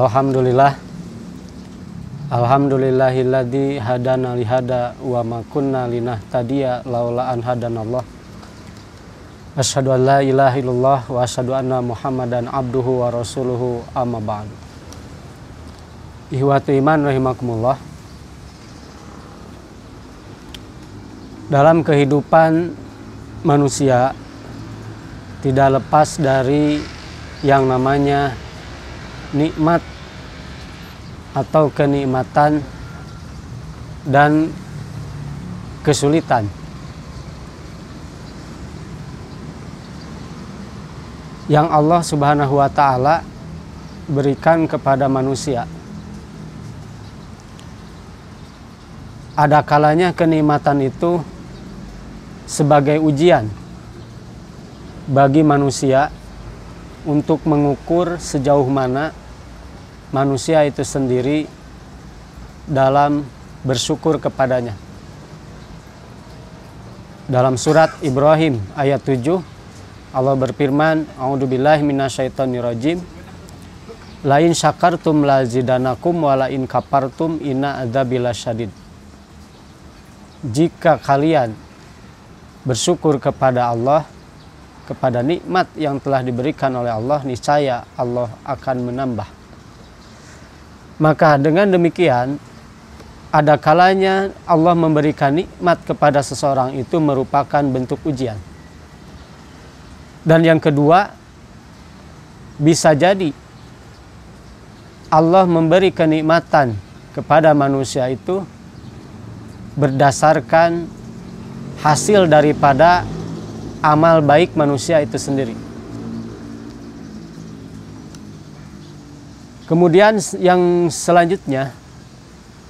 Alhamdulillah, alhamdulillahilladzi hadana lihada wa ma kunna linahtadiya laula an hadanallah. Asyhadu an la ilaha illallah wa asyhadu anna Muhammadan abduhu wa rasuluhu, amma ba'du. Ihwatu iman rahimakumullah. Dalam kehidupan manusia tidak lepas dari yang namanya nikmat atau kenikmatan dan kesulitan. Yang Allah Subhanahu wa Ta'ala berikan kepada manusia. Ada kalanya kenikmatan itu sebagai ujian bagi manusia untuk mengukur sejauh mana manusia itu sendiri dalam bersyukur kepadanya. Dalam surat Ibrahim ayat 7 Allah berfirman, a'udzubillahi minasyaitonirrajim, lain syakartum lazidanakum walain kapartum inna adzabi lasyadid. Jika kalian bersyukur kepada Allah, kepada nikmat yang telah diberikan oleh Allah, niscaya Allah akan menambah. Maka dengan demikian, ada kalanya Allah memberikan nikmat kepada seseorang itu merupakan bentuk ujian. Dan yang kedua, bisa jadi Allah memberi kenikmatan kepada manusia itu berdasarkan hasil daripada amal baik manusia itu sendiri. Kemudian yang selanjutnya,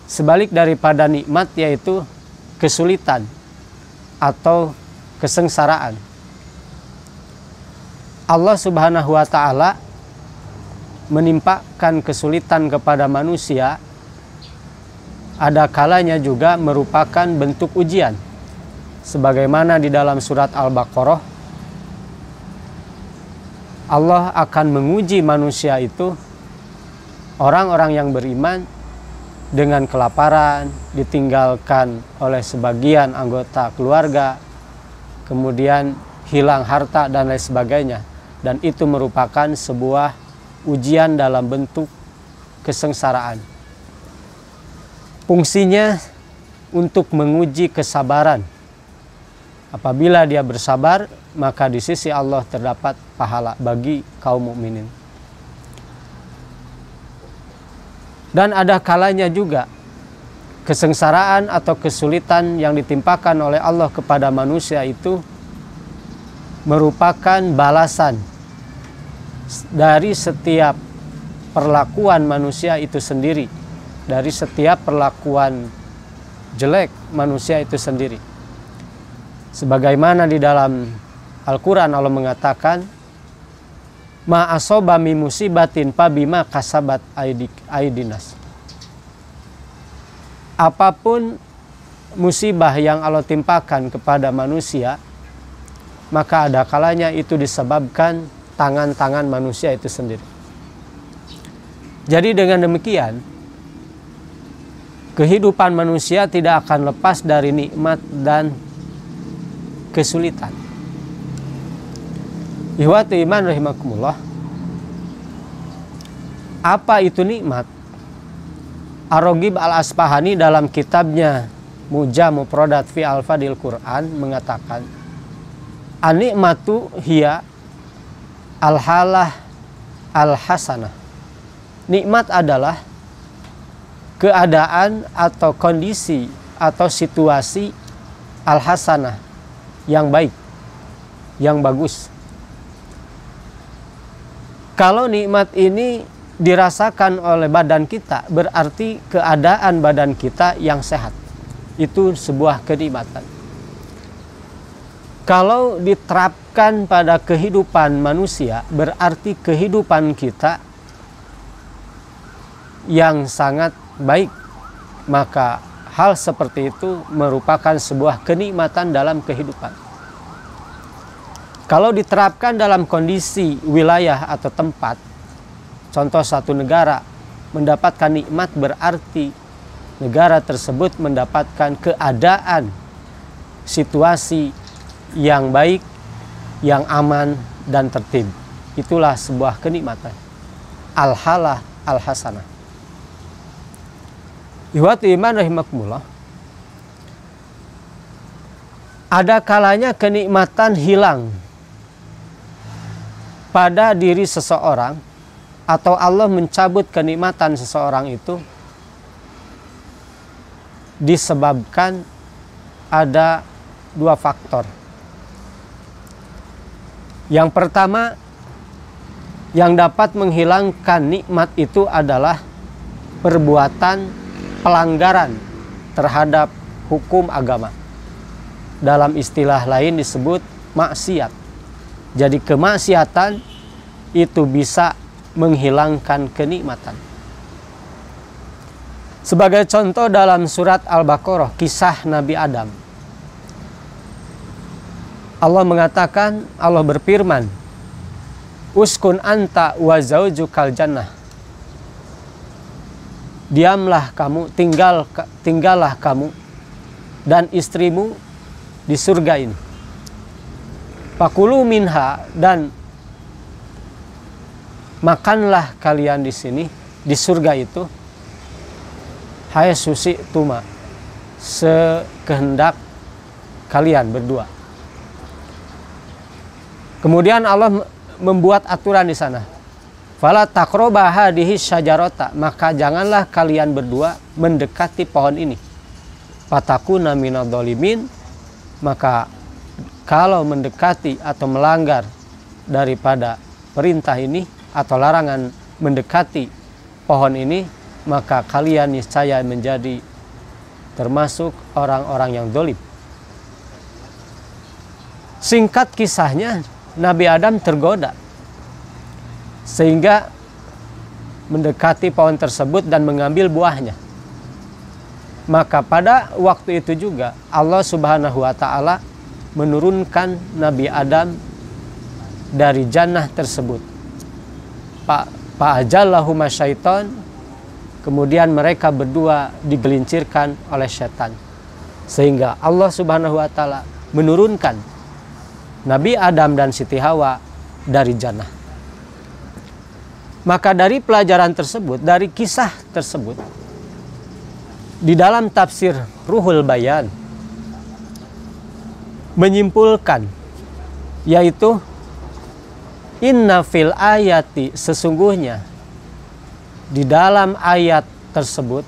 sebalik daripada nikmat, yaitu kesulitan atau kesengsaraan. Allah Subhanahu wa Ta'ala menimpakan kesulitan kepada manusia, ada kalanya juga merupakan bentuk ujian. Sebagaimana di dalam surat Al-Baqarah, Allah akan menguji manusia itu, orang-orang yang beriman, dengan kelaparan, ditinggalkan oleh sebagian anggota keluarga, kemudian hilang harta dan lain sebagainya. Dan itu merupakan sebuah ujian dalam bentuk kesengsaraan. Fungsinya untuk menguji kesabaran. Apabila dia bersabar, maka di sisi Allah terdapat pahala bagi kaum mukminin. Dan ada kalanya juga kesengsaraan atau kesulitan yang ditimpakan oleh Allah kepada manusia itu merupakan balasan dari setiap perlakuan manusia itu sendiri, dari setiap perlakuan jelek manusia itu sendiri. Sebagaimana di dalam Al-Quran Allah mengatakan, ma asoba mi musibatin fabima kasabat aidinas. Apapun musibah yang Allah timpakan kepada manusia, maka ada kalanya itu disebabkan tangan-tangan manusia itu sendiri. Jadi dengan demikian, kehidupan manusia tidak akan lepas dari nikmat dan kesulitan. Ihwatu iman rahimakumullah. Apa itu nikmat? Ar-Raghib Al-Asfahani dalam kitabnya Mujamu Prodat fi Al-Fadil Quran mengatakan, an-nikmatu hiya al-halah al-hasanah. Nikmat adalah keadaan atau kondisi atau situasi al-hasanah, yang baik, yang bagus. Kalau nikmat ini dirasakan oleh badan kita, berarti keadaan badan kita yang sehat. Itu sebuah kenikmatan. Kalau diterapkan pada kehidupan manusia, berarti kehidupan kita yang sangat baik. Maka hal seperti itu merupakan sebuah kenikmatan dalam kehidupan. Kalau diterapkan dalam kondisi wilayah atau tempat, contoh satu negara mendapatkan nikmat, berarti negara tersebut mendapatkan keadaan situasi yang baik, yang aman dan tertib. Itulah sebuah kenikmatan. Al-halah al-hasanah. Ihwati iman rahimakumullah. Ada kalanya kenikmatan hilang pada diri seseorang, atau Allah mencabut kenikmatan seseorang itu disebabkan ada dua faktor. Yang pertama, yang dapat menghilangkan nikmat itu adalah perbuatan pelanggaran terhadap hukum agama. Dalam istilah lain disebut maksiat. Jadi kemaksiatan itu bisa menghilangkan kenikmatan. Sebagai contoh dalam surat Al-Baqarah, kisah Nabi Adam. Allah mengatakan, Allah berfirman, uskun anta wa zaujukal jannah. Diamlah kamu, tinggallah kamu dan istrimu di surga ini. Fakulu minha, dan makanlah kalian di sini, di surga itu, hai susi tuma, sekehendak kalian berdua. Kemudian Allah membuat aturan di sana. Fala taqraba hadhihi syajarata, maka janganlah kalian berdua mendekati pohon ini. Fatakuna minadh dhalimin, maka kalau mendekati atau melanggar daripada perintah ini atau larangan mendekati pohon ini, maka kalian niscaya menjadi termasuk orang-orang yang zalim. Singkat kisahnya, Nabi Adam tergoda sehingga mendekati pohon tersebut dan mengambil buahnya. Maka pada waktu itu juga Allah Subhanahu wa taala menurunkan Nabi Adam dari jannah tersebut. Fa'ajallahuma syaitan, kemudian mereka berdua digelincirkan oleh setan. Sehingga Allah Subhanahu wa taala menurunkan Nabi Adam dan Siti Hawa dari jannah. Maka dari pelajaran tersebut, dari kisah tersebut, di dalam tafsir Ruhul Bayan menyimpulkan, yaitu inna fil ayati, sesungguhnya di dalam ayat tersebut,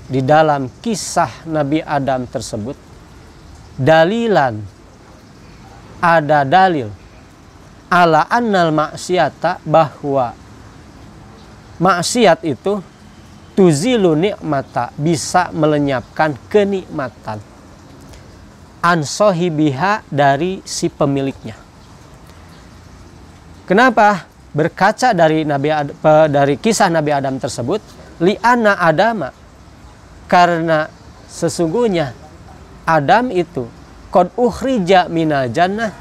di dalam kisah Nabi Adam tersebut, dalilan, ada dalil ala annal maksiata, bahwa maksiat itu tuzilu nikmata, bisa melenyapkan kenikmatan, an sohibiha, dari si pemiliknya. Kenapa? Berkaca dari dari kisah Nabi Adam tersebut, li'anna adama, karena sesungguhnya Adam itu qad ukhrija minal jannah,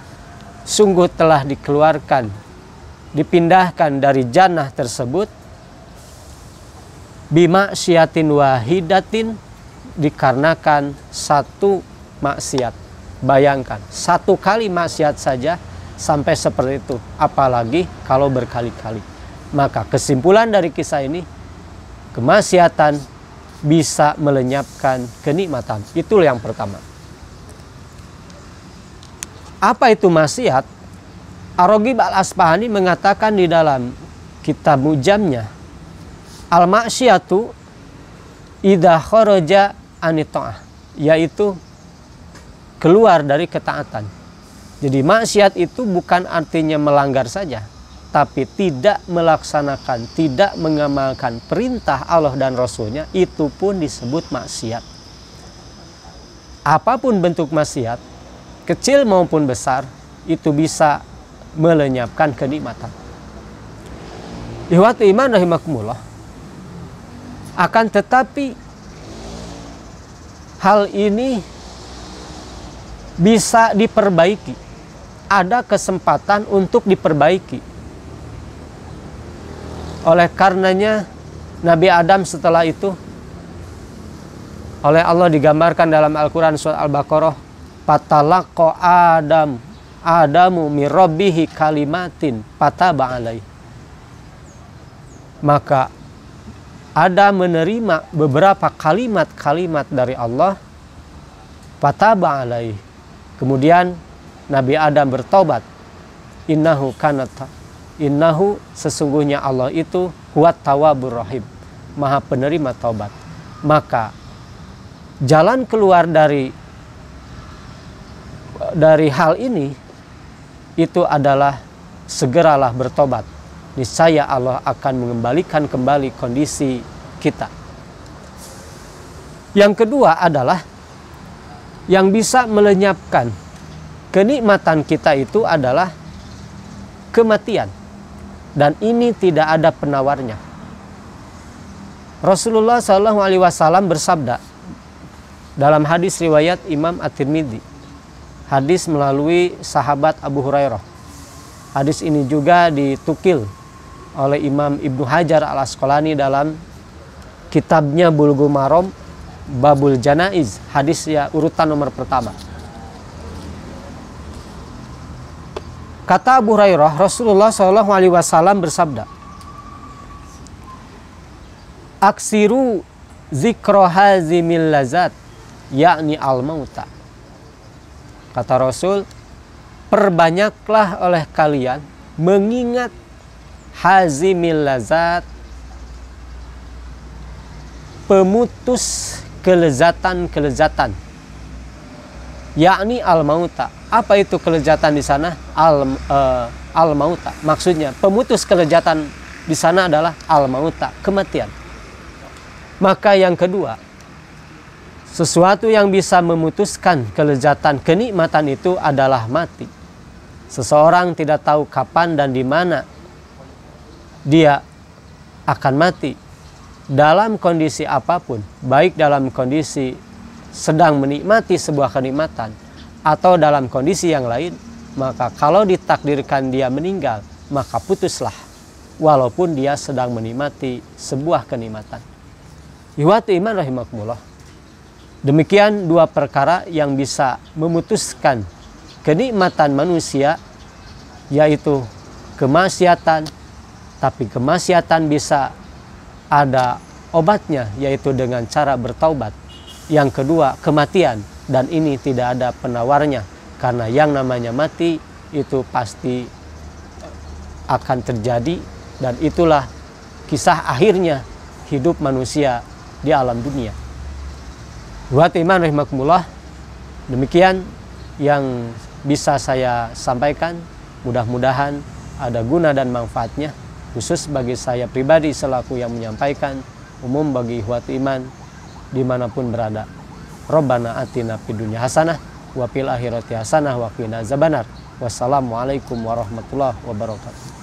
sungguh telah dikeluarkan, dipindahkan dari jannah tersebut, bimaksiatin wahidatin, dikarenakan satu maksiat. Bayangkan, satu kali maksiat saja sampai seperti itu, apalagi kalau berkali-kali. Maka kesimpulan dari kisah ini, kemaksiatan bisa melenyapkan kenikmatan. Itulah yang pertama. Apa itu maksiat? Ar-Raghib Al-Asfahani mengatakan di dalam kitab Mujamnya, al-maksiatu idza kharaja anit-ta'ah, yaitu keluar dari ketaatan. Jadi maksiat itu bukan artinya melanggar saja, tetapi tidak melaksanakan, tidak mengamalkan perintah Allah dan Rasulnya, itu pun disebut maksiat. Apapun bentuk maksiat, kecil maupun besar, itu bisa melenyapkan kenikmatan. Ihwat iman rahimakumullah. Akan tetapi hal ini bisa diperbaiki. Ada kesempatan untuk diperbaiki. Oleh karenanya Nabi Adam setelah itu oleh Allah digambarkan dalam Al-Quran surat Al-Baqarah, patalaqa Adamu min rabbihi kalimatin fataba alaihi. Maka Adam menerima beberapa kalimat-kalimat dari Allah, fataba alaihi. Kemudian Nabi Adam bertobat. Innahu sesungguhnya Allah itu huwat tawwabur rahim, maha penerima taubat. Maka jalan keluar dari hal ini itu adalah segeralah bertobat. Niscaya Allah akan mengembalikan kembali kondisi kita. Yang kedua adalah yang bisa melenyapkan kenikmatan kita itu adalah kematian. Dan ini tidak ada penawarnya. Rasulullah SAW bersabda dalam hadis riwayat Imam At-Tirmidzi, hadis melalui sahabat Abu Hurairah. Hadis ini juga ditukil oleh Imam Ibnu Hajar Al-Asqalani dalam kitabnya Bulughul Maram Babul Janaiz, hadis ya urutan nomor pertama. Kata Abu Hurairah, Rasulullah SAW bersabda, aksiru zikro hazimil lazat, yakni al-mauta. Kata Rasul, perbanyaklah oleh kalian mengingat hazimil lazat, pemutus kelezatan-kelezatan, yakni al-mauta. Apa itu kelezatan di sana? Al-mauta. Maksudnya pemutus kelezatan di sana adalah al-mauta, kematian. Maka yang kedua, sesuatu yang bisa memutuskan kelezatan, kenikmatan itu adalah mati. Seseorang tidak tahu kapan dan di mana dia akan mati. Dalam kondisi apapun, baik dalam kondisi sedang menikmati sebuah kenikmatan atau dalam kondisi yang lain, maka kalau ditakdirkan dia meninggal, maka putuslah walaupun dia sedang menikmati sebuah kenikmatan. Ihwati iman rahimakumullah. Demikian dua perkara yang bisa memutuskan kenikmatan manusia, yaitu kemaksiatan. Tapi kemaksiatan bisa ada obatnya, yaitu dengan cara bertaubat. Yang kedua, kematian, dan ini tidak ada penawarnya, karena yang namanya mati itu pasti akan terjadi, dan itulah kisah akhirnya hidup manusia di alam dunia. Buat iman rahimakumullah, demikian yang bisa saya sampaikan. Mudah-mudahan ada guna dan manfaatnya, khusus bagi saya pribadi selaku yang menyampaikan, umum bagi ikhwat iman dimanapun berada. Rabbana atina fid dunya hasanah wa fil akhirati hasanah wa qina azabannar. Wassalamualaikum warahmatullahi wabarakatuh.